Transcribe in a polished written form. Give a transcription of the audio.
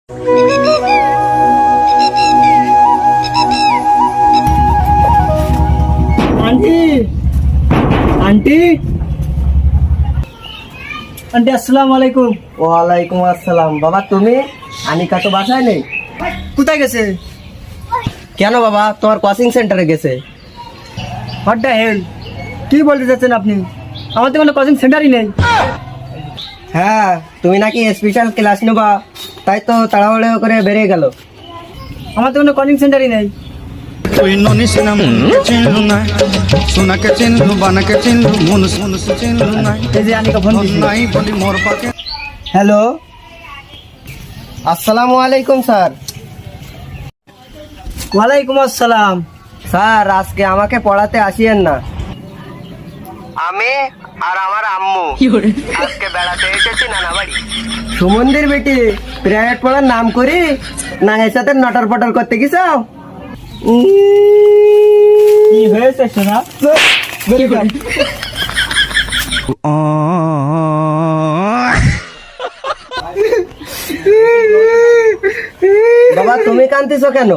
Aunty aunty aunty আসসালামু আলাইকুম। ওয়ালাইকুম আসসালাম। বাবা তুমি? আনিকা তো বাসায় নেই। কোথায় গেছে? কেন বাবা, তোমার কোচিং সেন্টারে গেছে। হোয়াট দ্য হেল, কি বলতে চাচ্ছেন আপনি? আমার তো কোনো কোচিং সেন্টারই নেই। হ্যাঁ, তুমি নাকি স্পেশাল ক্লাস নেবা, তাই তো তাড়াহুড়ো করে বেরিয়ে গেল। আমার তো কোনো কোচিং সেন্টারই নেই। कोई नोनी सिना मुन चिन्हु ना सुना के चिन्हु बना के चिन्हु मुनुस मुनुस चिन्हु ना এই যে আনিকা ফোন দিয়েছে। নাই বলি মোর পাকে হ্যালো, আসসালামু আলাইকুম স্যার। ওয়ালাইকুম আসসালাম। স্যার আজকে আমাকে পড়াতে আসিয়েন না। আমি আর আমার আম্মু আজকে বেড়াতে এসেছি নানা বাড়ি। সুমন্দির বেটি, প্রাইভেট পড়ার নাম করি না এর সাথে নটর পটর করতে গেছো? কি হয়েছে সোনা? বাবা তুমি কাঁদতেছো কেন?